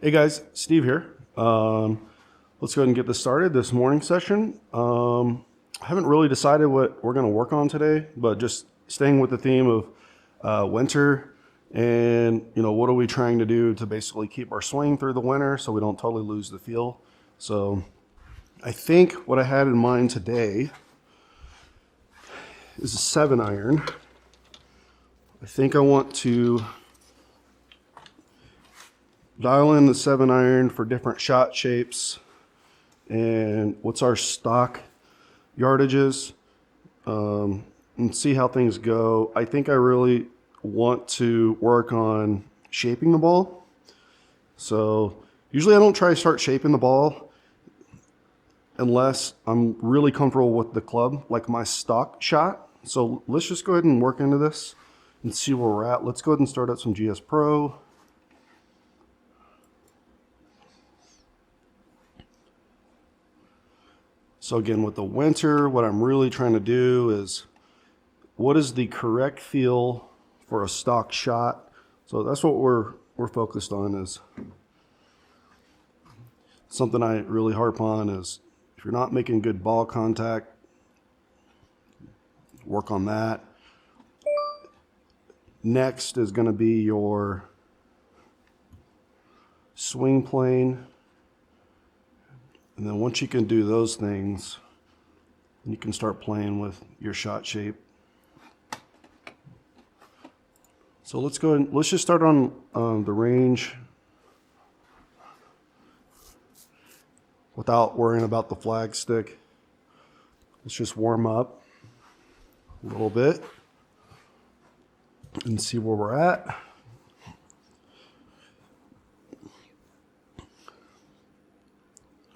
Hey guys, Steve here. Let's go ahead and get this started. This morning session. I haven't really decided what we're going to work on today, but just staying with the theme of winter and what are we trying to do to basically keep our swing through the winter so we don't totally lose the feel. So I think what I had in mind today is a 7-iron. I think I want to dial in the 7-iron for different shot shapes and what's our stock yardages, and see how things go. I think I really want to work on shaping the ball. So usually I don't try to start shaping the ball unless I'm really comfortable with the club, like my stock shot. So let's just go ahead and work into this and see where we're at. Let's go ahead and start up some GS Pro. So again, with the winter, what I'm really trying to do is what is the correct feel for a stock shot. So that's what we're focused on. Is something I really harp on is if you're not making good ball contact, work on that. Next is going to be your swing plane. And then once you can do those things, you can start playing with your shot shape. So let's go ahead, let's just start on the range without worrying about the flag stick. Let's just warm up a little bit and see where we're at.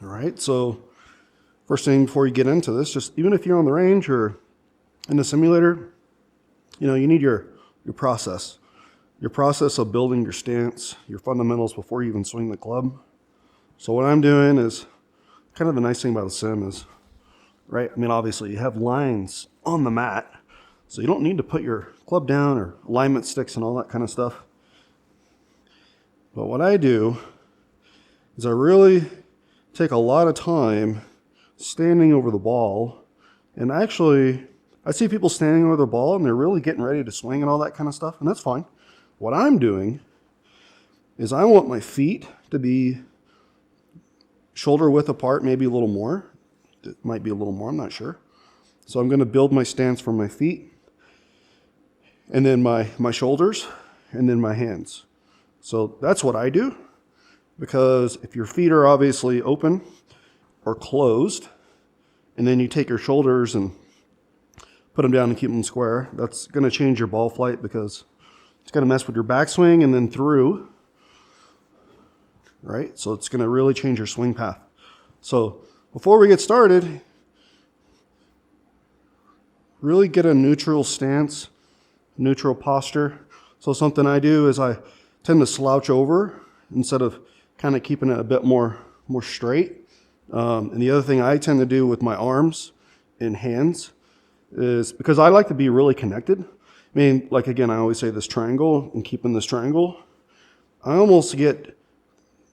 All right, so first thing before you get into this, just even if you're on the range or in the simulator, you need your process. Your process of building your stance, your fundamentals before you even swing the club. So what I'm doing is, kind of the nice thing about a sim is, right, obviously you have lines on the mat, so you don't need to put your club down or alignment sticks and all that kind of stuff. But what I do is I really take a lot of time standing over the ball, and actually I see people standing over the ball and they're really getting ready to swing and all that kind of stuff, and that's fine. What I'm doing is I want my feet to be shoulder width apart, maybe a little more. It might be a little more, I'm not sure. So I'm going to build my stance from my feet, and then my shoulders, and then my hands. So that's what I do. Because if your feet are obviously open or closed, and then you take your shoulders and put them down and keep them square, that's going to change your ball flight because it's going to mess with your backswing and then through, right? So it's going to really change your swing path. So before we get started, really get a neutral stance, neutral posture. So something I do is I tend to slouch over instead of kind of keeping it a bit more straight. And the other thing I tend to do with my arms and hands is, because I like to be really connected. Like again, I always say this triangle and keeping this triangle. I almost get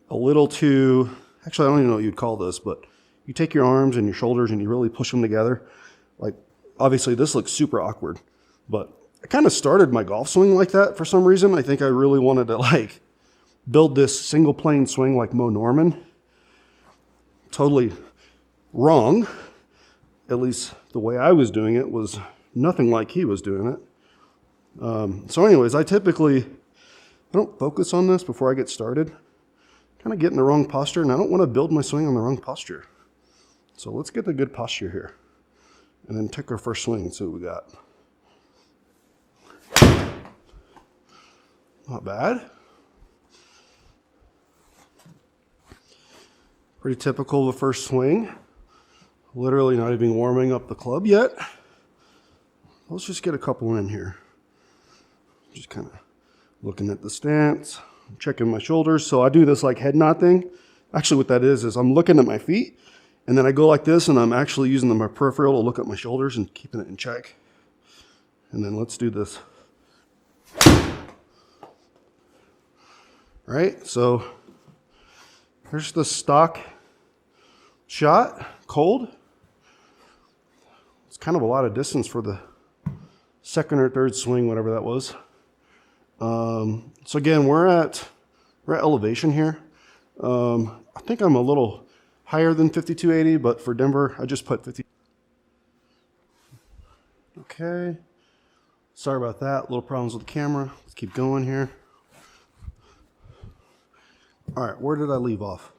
a little too, actually I don't even know what you'd call this, but you take your arms and your shoulders and you really push them together. Like obviously this looks super awkward, but I kind of started my golf swing like that for some reason. I think I really wanted to build this single plane swing like Mo Norman. Totally wrong. At least the way I was doing it was nothing like he was doing it. So anyways, I don't focus on this before I get started. Kind of get in the wrong posture, and I don't want to build my swing on the wrong posture. So let's get the good posture here. And then take our first swing and see what we got. Not bad. Pretty typical of a first swing. Literally not even warming up the club yet. Let's just get a couple in here. Just kind of looking at the stance, checking my shoulders. So I do this like head nod thing. Actually what that is I'm looking at my feet, and then I go like this, and I'm actually using my peripheral to look at my shoulders and keeping it in check. And then let's do this. Right? So Here's the stock shot, cold. It's kind of a lot of distance for the second or third swing, whatever that was. So again, we're at elevation here. I think I'm a little higher than 5280, but for Denver, I just put 50. Okay. Sorry about that. Little problems with the camera. Let's keep going here. All right, where did I leave off?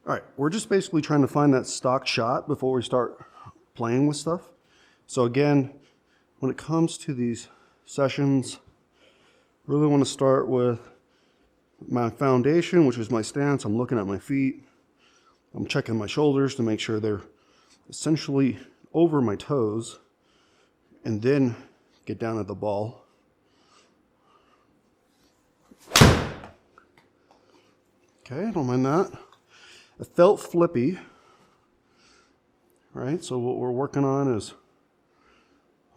All right, we're just basically trying to find that stock shot before we start playing with stuff. So again, when it comes to these sessions, really want to start with my foundation, which is my stance. I'm looking at my feet. I'm checking my shoulders to make sure they're essentially over my toes, and then get down at the ball. Okay, don't mind that. It felt flippy, right? So what we're working on is,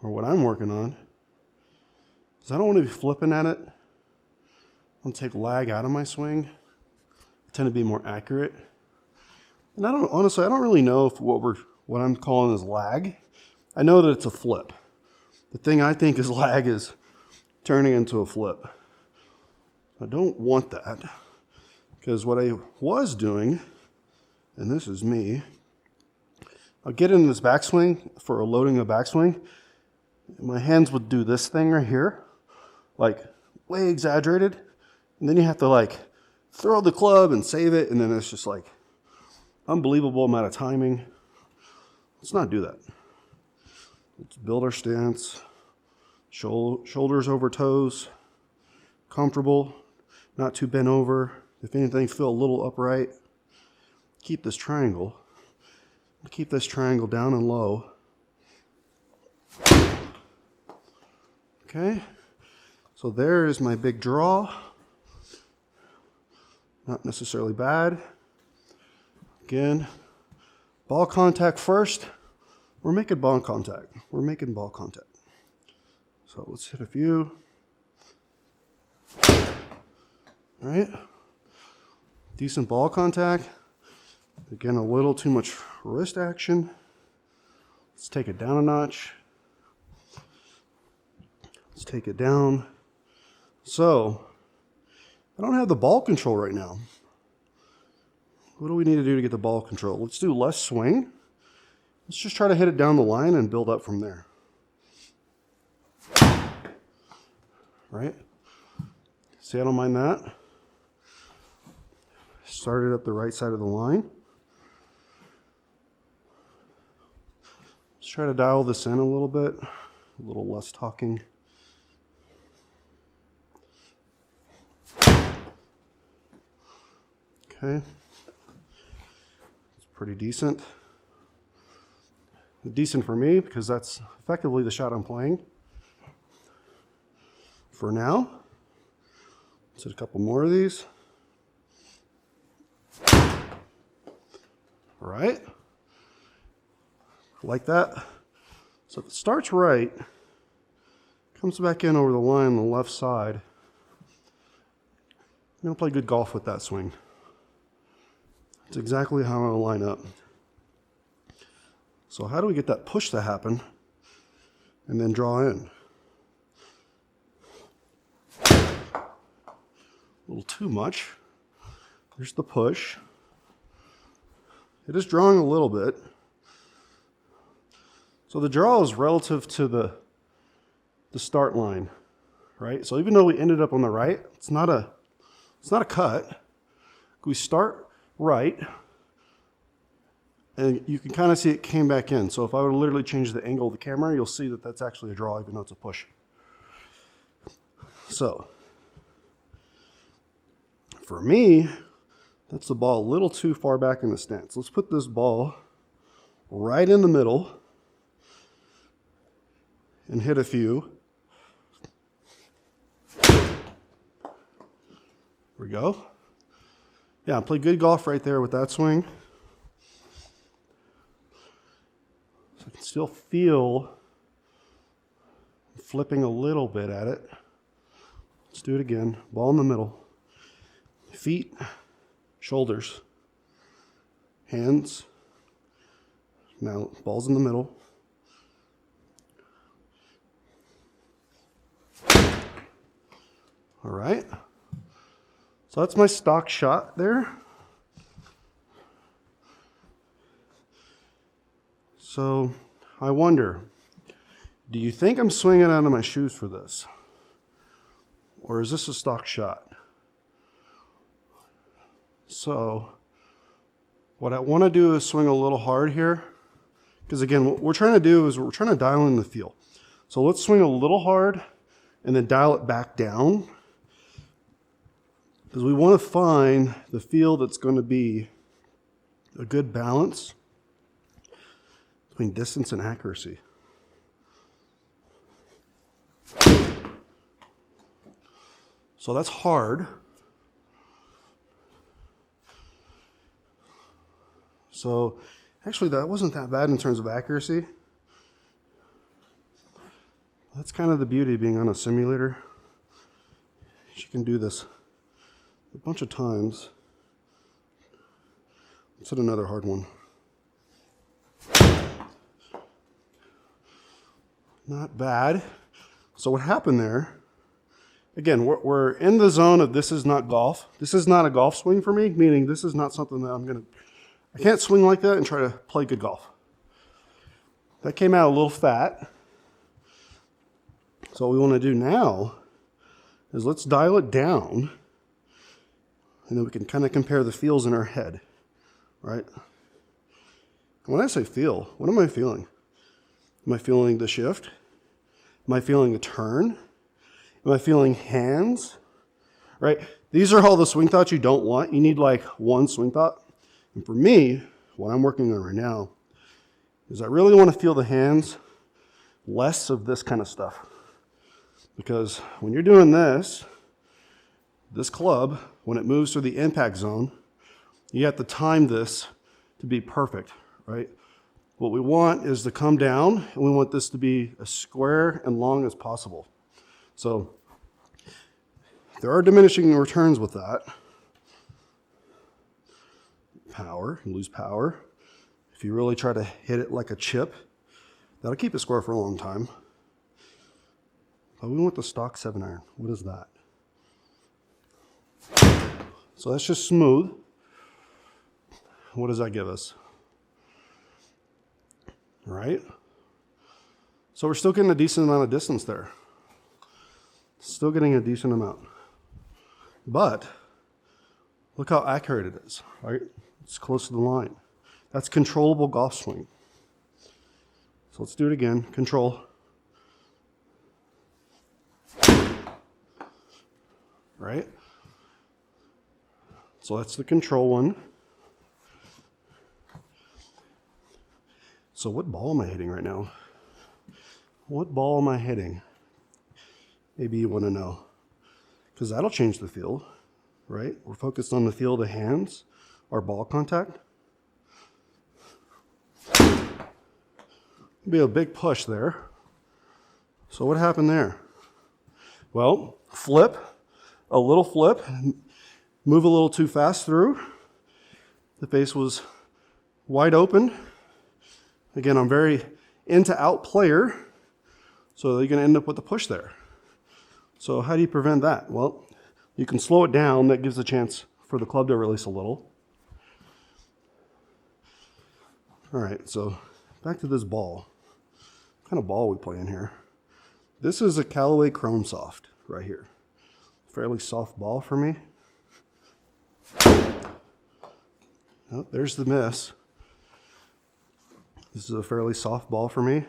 or what I'm working on, is I don't want to be flipping at it. I want to take lag out of my swing. I tend to be more accurate. And honestly, I don't really know if what I'm calling is lag. I know that it's a flip. The thing I think is lag is turning into a flip. I don't want that, because what I was doing, and this is me, I'll get into this backswing for loading a backswing. My hands would do this thing right here, like way exaggerated. And then you have to like throw the club and save it. And then it's just like unbelievable amount of timing. Let's not do that. Let's build our stance, shoulders over toes, comfortable, not too bent over. If anything, feel a little upright. Keep this triangle. Keep this triangle down and low. Okay, so there is my big draw. Not necessarily bad. Again, ball contact first. We're making ball contact. We're making ball contact. So let's hit a few. All right. Decent ball contact. Again, a little too much wrist action. Let's take it down a notch. Let's take it down. So, I don't have the ball control right now. What do we need to do to get the ball control? Let's do less swing. Let's just try to hit it down the line and build up from there. Right? See, I don't mind that. Started up the right side of the line. Let's try to dial this in a little bit. A little less talking. Okay. It's pretty decent. Decent for me because that's effectively the shot I'm playing. For now, let's hit a couple more of these. All right. Like that. So if it starts right, comes back in over the line on the left side, I'm going to play good golf with that swing. That's exactly how I'm going to line up. So how do we get that push to happen and then draw in? A little too much. There's the push. It is drawing a little bit. So the draw is relative to the start line, right? So even though we ended up on the right, it's not a cut. We start right, and you can kind of see it came back in. So if I were to literally change the angle of the camera, you'll see that that's actually a draw, even though it's a push. So for me, that's the ball a little too far back in the stance. Let's put this ball right in the middle and hit a few. There we go. Yeah, I played good golf right there with that swing. So I can still feel flipping a little bit at it. Let's do it again. Ball in the middle. Feet, shoulders, hands. Now ball's in the middle. All right. So that's my stock shot there. So I wonder, do you think I'm swinging out of my shoes for this? Or is this a stock shot? So what I want to do is swing a little hard here. Because again, what we're trying to do is we're trying to dial in the feel. So let's swing a little hard and then dial it back down. Because we want to find the feel that's going to be a good balance between distance and accuracy. So that's hard. So actually that wasn't that bad in terms of accuracy. That's kind of the beauty of being on a simulator. You can do this a bunch of times. Let's hit another hard one. Not bad. So what happened there, again, we're in the zone of this is not golf. This is not a golf swing for me, meaning this is not something that I can't swing like that and try to play good golf. That came out a little fat. So what we want to do now is let's dial it down, and then we can kind of compare the feels in our head, right? When I say feel, what am I feeling? Am I feeling the shift? Am I feeling the turn? Am I feeling hands? Right? These are all the swing thoughts you don't want. You need like one swing thought. And for me, what I'm working on right now is I really want to feel the hands, less of this kind of stuff. Because when you're doing this club, when it moves through the impact zone, you have to time this to be perfect, right? What we want is to come down, and we want this to be as square and long as possible. So there are diminishing returns with that. Power, you lose power. If you really try to hit it like a chip, that'll keep it square for a long time. But we want the stock 7-iron. What is that? So that's just smooth. What does that give us? All right. So we're still getting a decent amount of distance there. Still getting a decent amount. But look how accurate it is, right? It's close to the line. That's controllable golf swing. So let's do it again. Control. Right? So that's the control one. So what ball am I hitting right now? What ball am I hitting? Maybe you want to know. Because that'll change the field, right? We're focused on the feel of the hands, our ball contact. Be a big push there. So what happened there? Well, flip, a little flip, move a little too fast through. The face was wide open. Again, I'm very into out player, so you're going to end up with a push there. So how do you prevent that? Well, you can slow it down. That gives a chance for the club to release a little. All right, so back to this ball. What kind of ball we play in here? This is a Callaway Chrome Soft right here. Fairly soft ball for me. Oh, there's the miss. This is a fairly soft ball for me.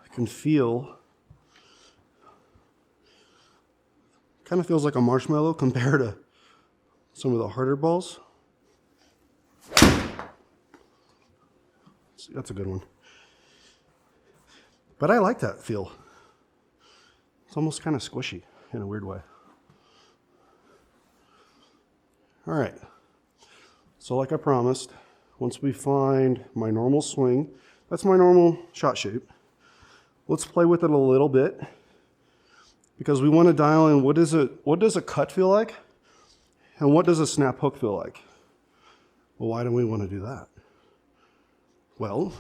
I can feel, kind of feels like a marshmallow compared to some of the harder balls. That's a good one. But I like that feel. It's almost kind of squishy in a weird way. All right. So like I promised, once we find my normal swing, that's my normal shot shape. Let's play with it a little bit because we want to dial in what does a cut feel like And what does a snap hook feel like? Well, why do we want to do that? Well,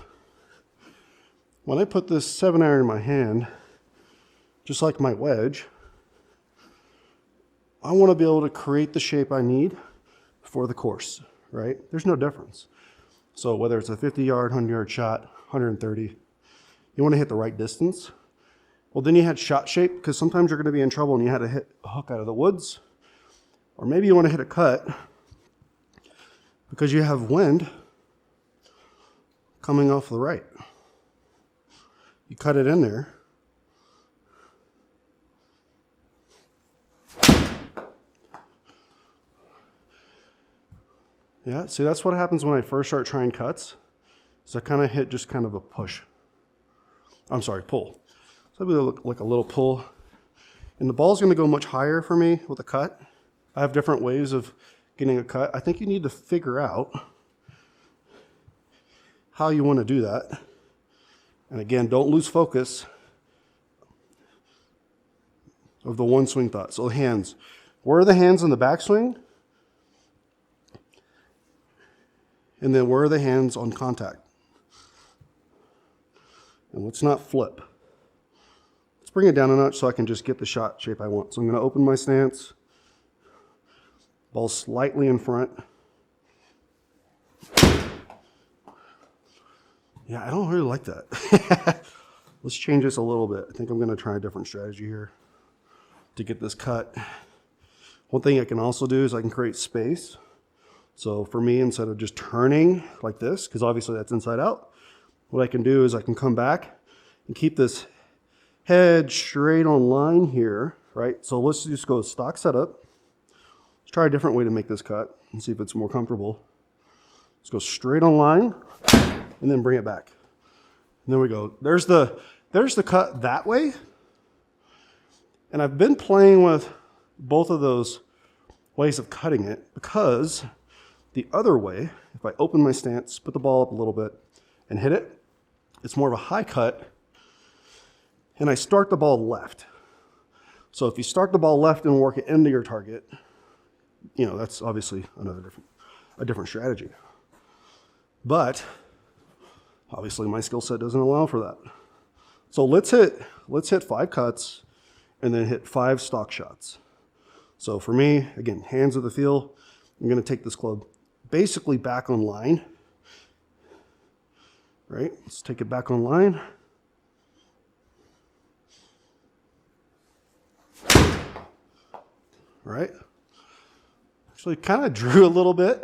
when I put this 7-iron in my hand, just like my wedge, I want to be able to create the shape I need for the course, right? There's no difference. So whether it's a 50-yard, 100-yard shot, 130, you want to hit the right distance. Well, then you had shot shape, because sometimes you're going to be in trouble and you had to hit a hook out of the woods. Or maybe you want to hit a cut because you have wind coming off the right. You cut it in there. Yeah, see, that's what happens when I first start trying cuts. So I kind of hit just kind of a push. I'm sorry, pull. So it'll look like a little pull. And the ball's going to go much higher for me with a cut. I have different ways of getting a cut. I think you need to figure out how you want to do that. And again, don't lose focus of the one swing thought. So hands. Where are the hands in the backswing? And then where are the hands on contact? And let's not flip. Let's bring it down a notch so I can just get the shot shape I want. So I'm going to open my stance. Ball slightly in front. Yeah, I don't really like that. Let's change this a little bit. I think I'm going to try a different strategy here to get this cut. One thing I can also do is I can create space. So for me, instead of just turning like this, because obviously that's inside out, what I can do is I can come back and keep this head straight on line here, right? So let's just go stock setup. Let's try a different way to make this cut and see if it's more comfortable. Let's go straight on line and then bring it back. And there we go. There's the cut that way. And I've been playing with both of those ways of cutting it because the other way, if I open my stance, put the ball up a little bit and hit it, it's more of a high cut and I start the ball left. So if you start the ball left and work it into your target, you know, that's obviously a different strategy. But obviously my skill set doesn't allow for that. So let's hit 5 cuts and then hit 5 stock shots. So for me, again, hands of the feel, I'm going to take this club basically back on line. Right? Let's take it back on line. Right? Actually kind of drew a little bit,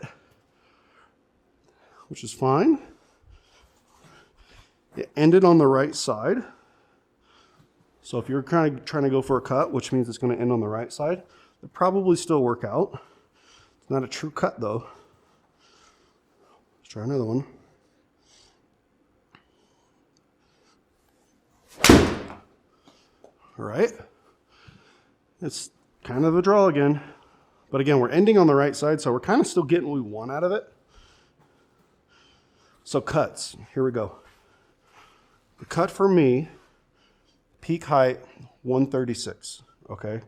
which is fine. It ended on the right side. So if you're kind of trying to go for a cut, which means it's going to end on the right side, it'll probably still work out. It's not a true cut though. Let's try another one. All right. It's kind of a draw again. But again, we're ending on the right side, so we're kind of still getting what we want out of it. So cuts, here we go. The cut for me, peak height, 136, okay?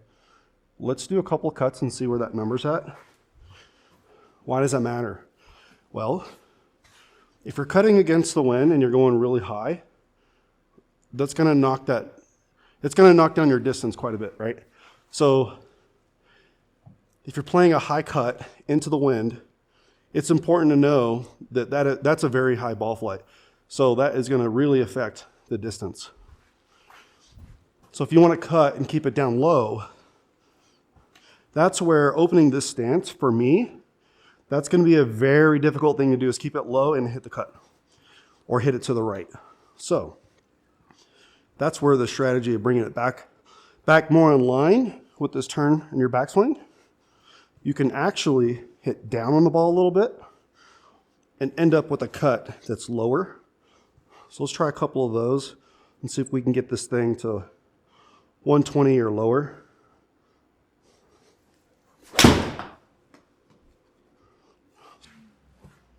Let's do a couple of cuts and see where that number's at. Why does that matter? Well, if you're cutting against the wind and you're going really high, that's gonna knock it's gonna knock down your distance quite a bit, right? So if you're playing a high cut into the wind, it's important to know that that's a very high ball flight. So that is going to really affect the distance. So if you want to cut and keep it down low, that's where opening this stance, for me, that's going to be a very difficult thing to do, is keep it low and hit the cut or hit it to the right. So that's where the strategy of bringing it back more in line with this turn in your backswing. You can actually hit down on the ball a little bit and end up with a cut that's lower. So let's try a couple of those and see if we can get this thing to 120 or lower.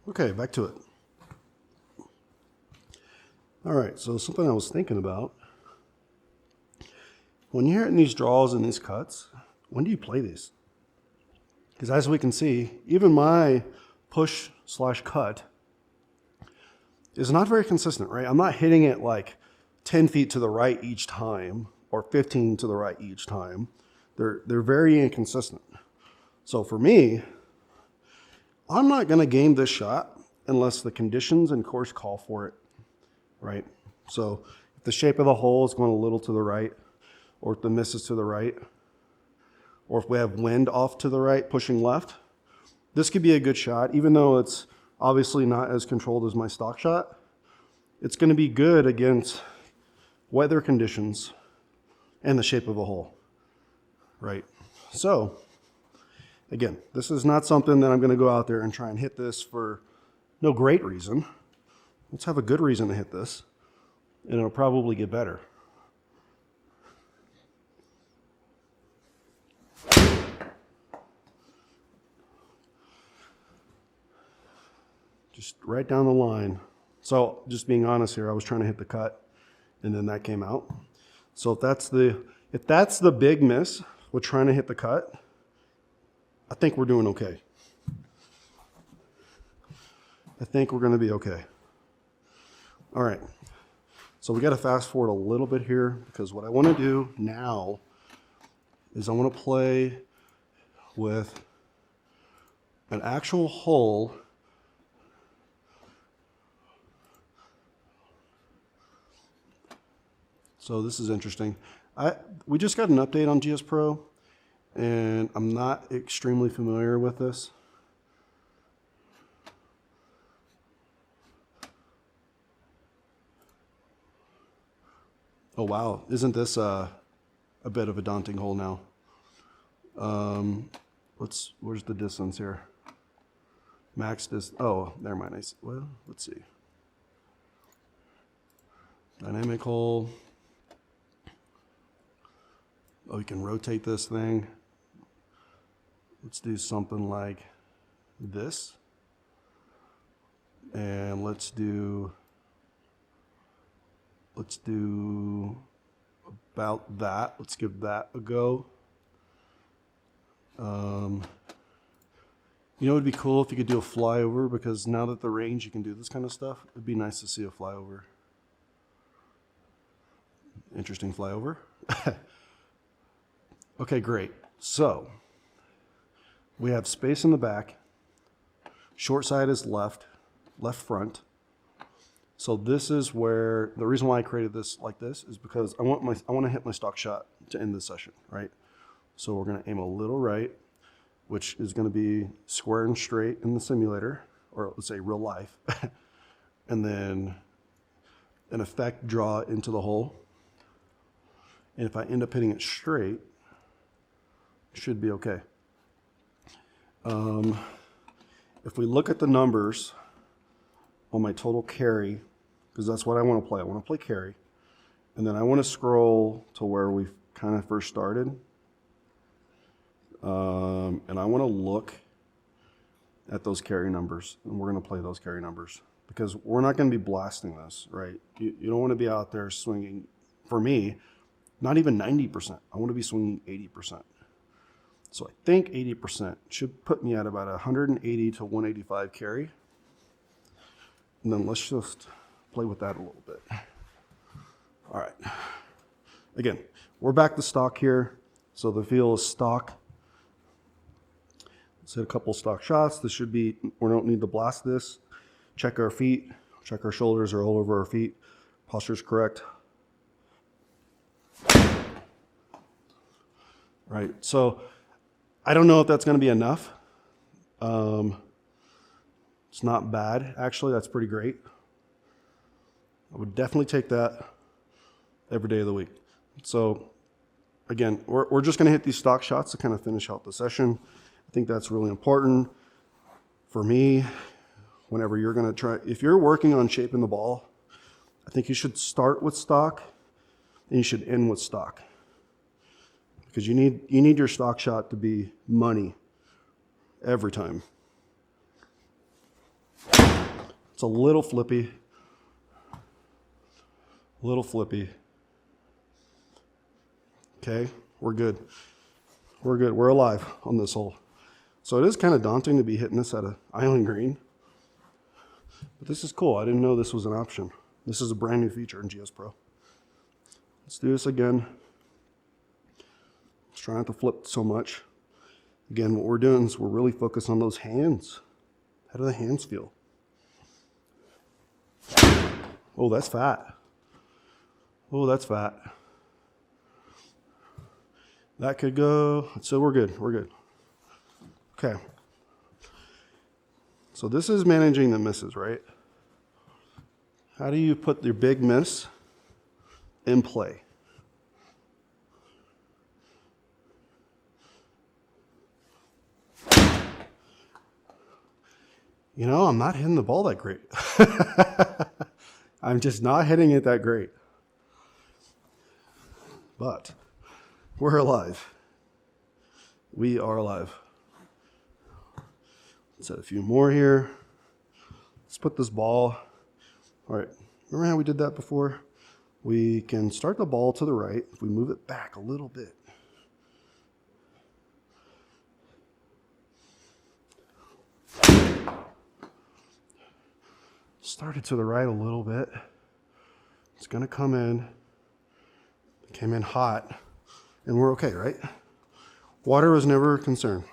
Okay, back to it. All right, so something I was thinking about. When you're hitting these draws and these cuts, when do you play these? Because as we can see, even my push/cut is not very consistent, right? I'm not hitting it like 10 feet to the right each time or 15 to the right each time. They're very inconsistent. So for me, I'm not going to game this shot unless the conditions and course call for it, right? So if the shape of the hole is going a little to the right, or if the miss is to the right, or if we have wind off to the right, pushing left, this could be a good shot, even though it's obviously not as controlled as my stock shot. It's going to be good against weather conditions and the shape of the hole, right? So again, this is not something that I'm going to go out there and try and hit this for no great reason. Let's have a good reason to hit this, and it'll probably get better. Just right down the line. So just being honest here, I was trying to hit the cut, and then that came out. So if that's the big miss with trying to hit the cut, I think we're doing okay. I think we're going to be okay. All right. So we got to fast forward a little bit here, because what I want to do now is I want to play with an actual hole. So this is interesting. We just got an update on GS Pro, and I'm not extremely familiar with this. Oh wow, isn't this a bit of a daunting hole now? Where's the distance here? Max distance, oh, never mind. Well, let's see. Dynamic hole. Oh, you can rotate this thing. Let's do something like this. And let's do about that. Let's give that a go. You know, it'd be cool if you could do a flyover, because now that the range you can do this kind of stuff, it'd be nice to see a flyover. Interesting flyover. Okay, great. So we have space in the back. Short side is left front. So this is where the reason why I created this like this is because I want to hit my stock shot to end this session, right? So we're going to aim a little right, which is going to be square and straight in the simulator, or let's say real life, and then an effect draw into the hole. And if I end up hitting it straight, it should be okay. If we look at the numbers on my total carry, because that's what I want to play. I want to play carry. And then I want to scroll to where we kind of first started. And I want to look at those carry numbers, and we're going to play those carry numbers, because we're not going to be blasting this, right? You don't want to be out there swinging, for me, not even 90%. I want to be swinging 80%. So I think 80% should put me at about 180 to 185 carry. And then let's just play with that a little bit. All right. Again, we're back to stock here. So the feel is stock. Let's hit a couple stock shots. This should be, we don't need to blast this. Check our feet. Check our shoulders are all over our feet. Posture's correct. Right. So I don't know if that's going to be enough. It's not bad, actually. That's pretty great. I would definitely take that every day of the week. So again, we're just going to hit these stock shots to kind of finish out the session. I think that's really important for me. Whenever you're going to try, if you're working on shaping the ball, I think you should start with stock and you should end with stock. Because you need your stock shot to be money every time. It's a little flippy. Okay, we're good. We're alive on this hole. So it is kind of daunting to be hitting this at an island green. But this is cool. I didn't know this was an option. This is a brand new feature in GS Pro. Let's do this again. Let's try not to flip so much. Again, what we're doing is we're really focused on those hands. How do the hands feel? Oh, that's fat. Oh, that's fat. That could go. So we're good. We're good. Okay. So this is managing the misses, right? How do you put your big miss in play? You know, I'm not hitting the ball that great. I'm just not hitting it that great. But we're alive. We are alive. Let's add a few more here. Let's put this ball. All right, remember how we did that before? We can start the ball to the right if we move it back a little bit. Start it to the right a little bit. It's gonna come in. It came in hot, and we're okay, right? Water was never a concern.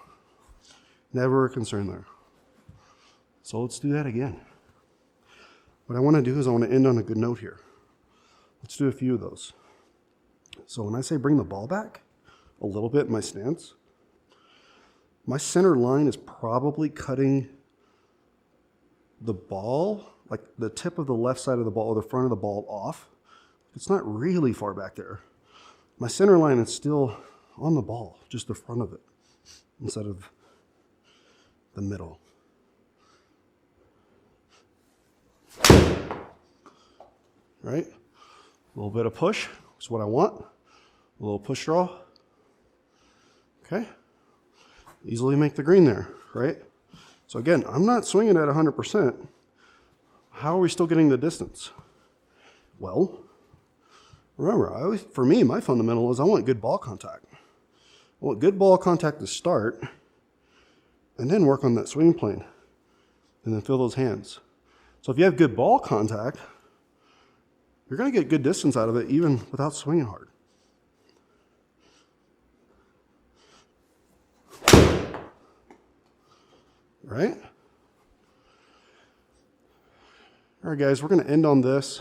Never a concern there. So let's do that again. What I want to do is I want to end on a good note here. Let's do a few of those. So when I say bring the ball back a little bit in my stance, my center line is probably cutting the ball, like the tip of the left side of the ball or the front of the ball off. It's not really far back there. My center line is still on the ball, just the front of it, instead of the middle. Right? A little bit of push is what I want. A little push draw. Okay? Easily make the green there, right? So again, I'm not swinging at 100%. How are we still getting the distance? Well, remember, for me, my fundamental is I want good ball contact. I want good ball contact to start, and then work on that swing plane, and then feel those hands. So if you have good ball contact, you're going to get good distance out of it even without swinging hard. Right? All right, guys, we're going to end on this.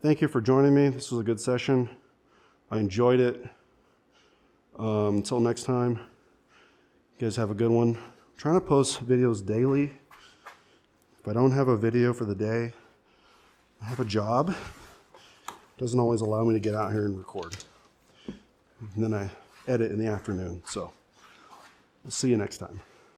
Thank you for joining me. This was a good session. I enjoyed it. Until next time, you guys have a good one. I'm trying to post videos daily. If I don't have a video for the day, I have a job. It doesn't always allow me to get out here and record. And then I edit in the afternoon. So we'll see you next time.